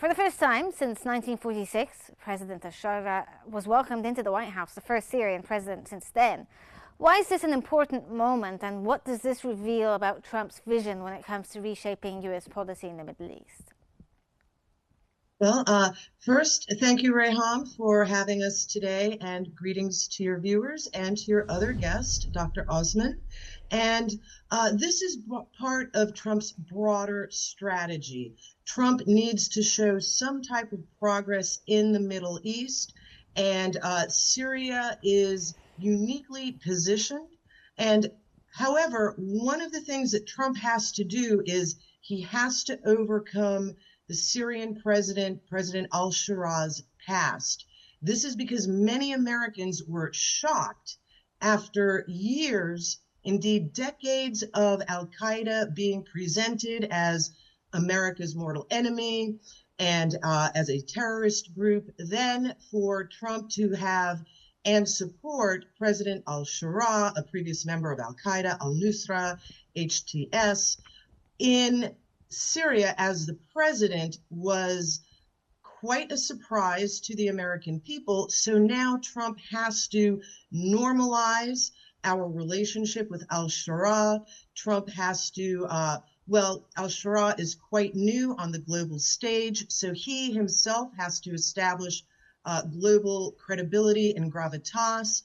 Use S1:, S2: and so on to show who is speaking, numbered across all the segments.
S1: For the first time since 1946, President al-Shara was welcomed into the White House, the first Syrian president since then. Why is this an important moment, and what does this reveal about Trump's vision when it comes to reshaping U.S. policy in the Middle East?
S2: Well, first, thank you, Reham, for having us today, and greetings to your viewers and to your other guest, Dr. Osman. And this is part of Trump's broader strategy. Trump needs to show some type of progress in the Middle East, and Syria is uniquely positioned. And however, one of the things that Trump has to do is he has to overcome the Syrian president, President al-Shara's past. This is because many Americans were shocked after years, indeed decades, of al-Qaeda being presented as America's mortal enemy and as a terrorist group, then for Trump to have and support President al-Shara, a previous member of al-Qaeda, al-Nusra, HTS, in Syria as the president was quite a surprise to the American people. So now Trump has to normalize our relationship with al-Shara. Trump has to, al-Shara is quite new on the global stage, so he himself has to establish global credibility and gravitas.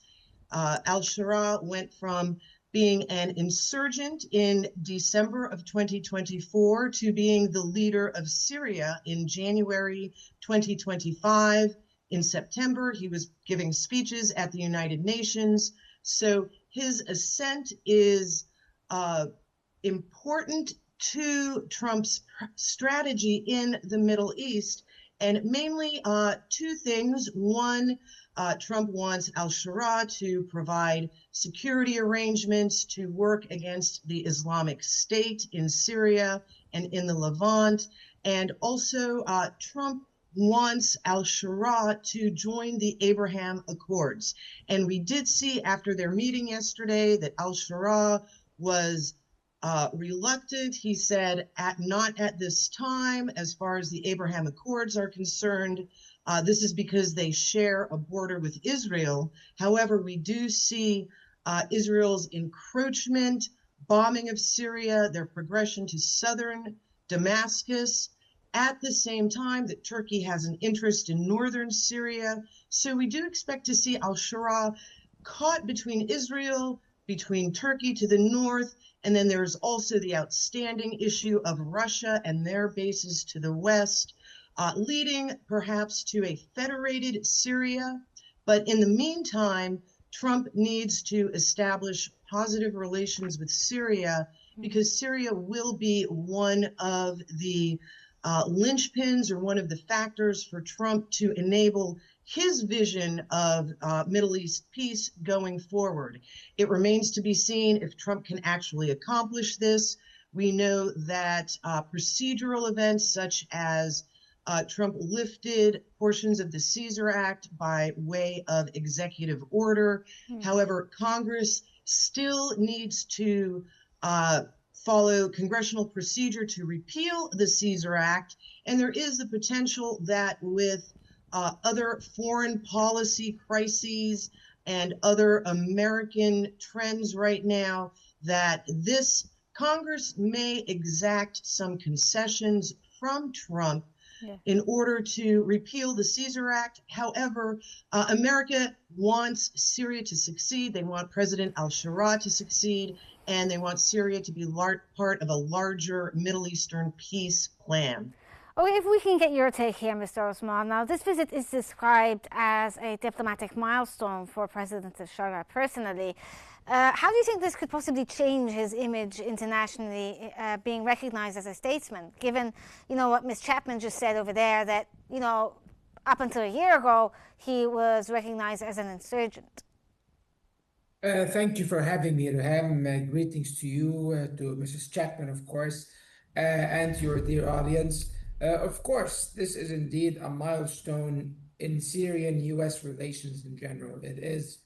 S2: Al-Shara went from being an insurgent in December of 2024 to being the leader of Syria in January 2025. In September, he was giving speeches at the United Nations. So his ascent is important to Trump's strategy in the Middle East, and mainly two things. One, Trump wants al-Shara to provide security arrangements to work against the Islamic State in Syria and in the Levant. And also, Trump wants al-Shara to join the Abraham Accords. And we did see after their meeting yesterday that al-Shara was reluctant. He said, not at this time, as far as the Abraham Accords are concerned. This is because they share a border with Israel. However, we do see Israel's encroachment, bombing of Syria, their progression to southern Damascus, at the same time that Turkey has an interest in northern Syria. So we do expect to see al-Shara caught between Israel, between Turkey to the north, and then there's also the outstanding issue of Russia and their bases to the west, leading perhaps to a federated Syria. But in the meantime, Trump needs to establish positive relations with Syria, because Syria will be one of the linchpins or one of the factors for Trump to enable his vision of Middle East peace going forward. It remains to be seen if Trump can actually accomplish this. We know that procedural events such as Trump lifted portions of the Caesar Act by way of executive order. However, Congress still needs to follow congressional procedure to repeal the Caesar Act, and there is the potential that with other foreign policy crises and other American trends right now, that this Congress may exact some concessions from Trump in order to repeal the Caesar Act. However, America wants Syria to succeed. They want President al-Shara to succeed, and they want Syria to be part of a larger Middle Eastern peace plan.
S1: Oh, if we can get your take here, Mr. Osman. Now, this visit is described as a diplomatic milestone for President al-Shara personally. How do you think this could possibly change his image internationally, being recognized as a statesman, given, what Ms. Chapman just said over there, that, up until a year ago, he was recognized as an insurgent?
S3: Thank you for having me, Reham. Greetings to you, to Mrs. Chapman, of course, and your dear audience. Of course, this is indeed a milestone in Syrian-U.S. relations in general. It is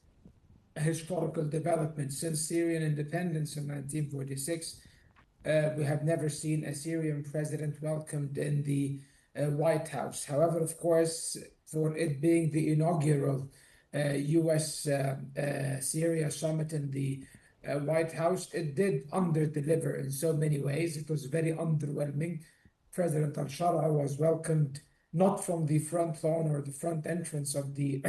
S3: a historical development. Since Syrian independence in 1946, we have never seen a Syrian president welcomed in the White House. However, of course, for it being the inaugural U.S. Syria summit in the White House, it did underdeliver in so many ways. It was very underwhelming. President al-Shara was welcomed not from the front lawn or the front entrance of the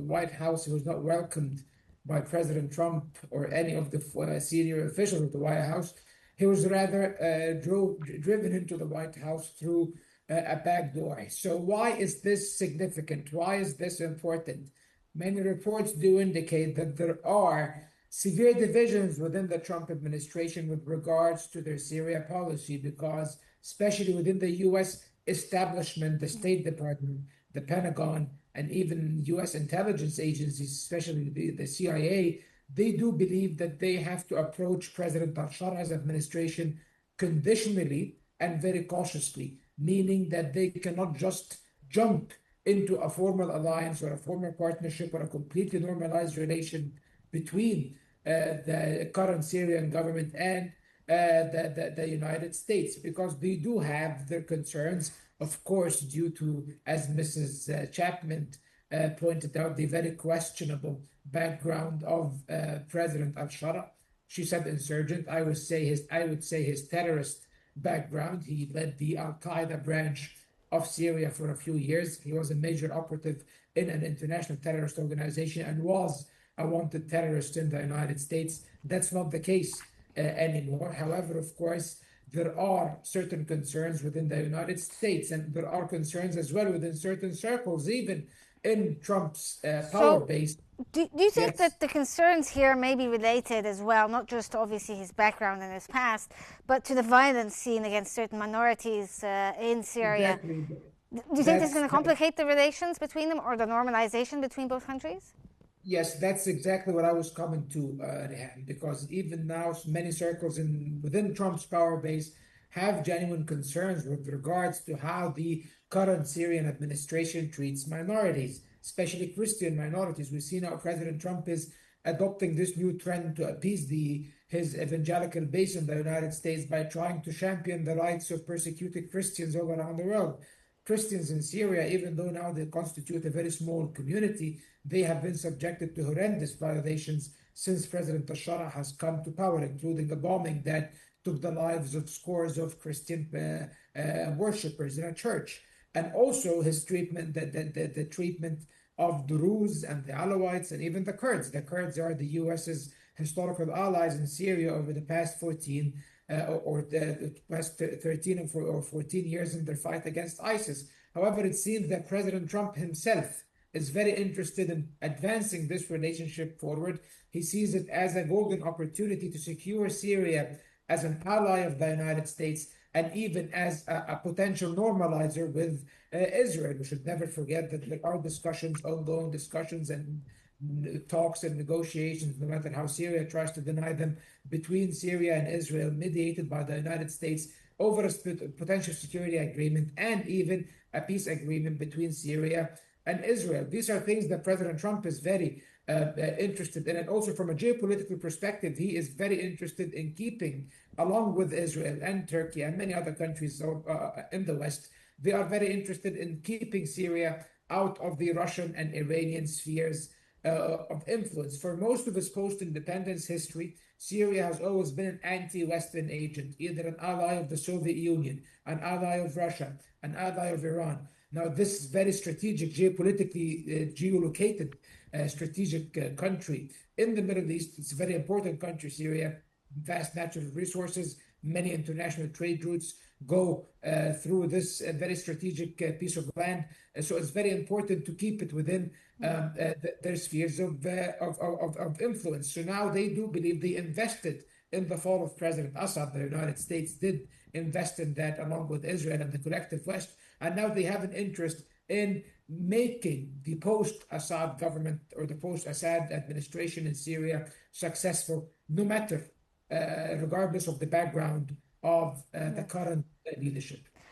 S3: White House. He was not welcomed by President Trump or any of the senior officials of the White House. He was rather driven into the White House through a back door. So why is this significant? Why is this important? Many reports do indicate that there are severe divisions within the Trump administration with regards to their Syria policy, because especially within the U.S. establishment, the State Department, the Pentagon, and even U.S. intelligence agencies, especially the CIA, they do believe that they have to approach President al-Shara's administration conditionally and very cautiously, meaning that they cannot just jump into a formal alliance or a formal partnership or a completely normalized relation between the current Syrian government and the United States, because they do have their concerns, of course, due to, as Mrs. Chapman pointed out, the very questionable background of President al-Shara. She said insurgent. I would say his terrorist background. He led the Al-Qaeda branch of Syria for a few years. He was a major operative in an international terrorist organization and was a wanted terrorist in the United States. That's not the case anymore. However, of course, there are certain concerns within the United States, and there are concerns as well within certain circles, even in Trump's power base.
S1: Do you think
S3: Yes.
S1: that the concerns here may be related as well, not just obviously his background and his past, but to the violence seen against certain minorities in Syria?
S3: Exactly.
S1: Do you think this is going to complicate the relations between them or the normalization between both countries?
S3: Yes, that's exactly what I was coming to, Rehan, because even now many circles within Trump's power base have genuine concerns with regards to how the current Syrian administration treats minorities, especially Christian minorities. We see now President Trump is adopting this new trend to appease his evangelical base in the United States by trying to champion the rights of persecuted Christians all around the world. Christians in Syria, even though now they constitute a very small community, they have been subjected to horrendous violations since President al-Shara has come to power, including a bombing that took the lives of scores of Christian worshippers in a church. And also his treatment, the treatment of the Druze and the Alawites and even the Kurds. The Kurds are the US's historical allies in Syria over the past 14 or the past 13 or 14 years in their fight against ISIS. However, it seems that President Trump himself is very interested in advancing this relationship forward. He sees it as a golden opportunity to secure Syria as an ally of the United States and even as a potential normalizer with Israel. We should never forget that there are discussions, ongoing discussions and talks and negotiations, no matter how Syria tries to deny them, between Syria and Israel, mediated by the United States over a potential security agreement and even a peace agreement between Syria and Israel. These are things that President Trump is very interested in. And also from a geopolitical perspective, he is very interested in keeping, along with Israel and Turkey and many other countries in the West, they are very interested in keeping Syria out of the Russian and Iranian spheres of influence. For most of its post-independence history, Syria has always been an anti-Western agent, either an ally of the Soviet Union, an ally of Russia, an ally of Iran. Now, this very strategic, geopolitically geolocated strategic country in the Middle East, it's a very important country, Syria, vast natural resources, many international trade routes go through this very strategic piece of land. So it's very important to keep it within their spheres of influence. So now they do believe they invested in the fall of President Assad. The United States did invest in that along with Israel and the collective West. And now they have an interest in making the post-Assad government or the post-Assad administration in Syria successful, no matter, regardless of the background of the current leadership.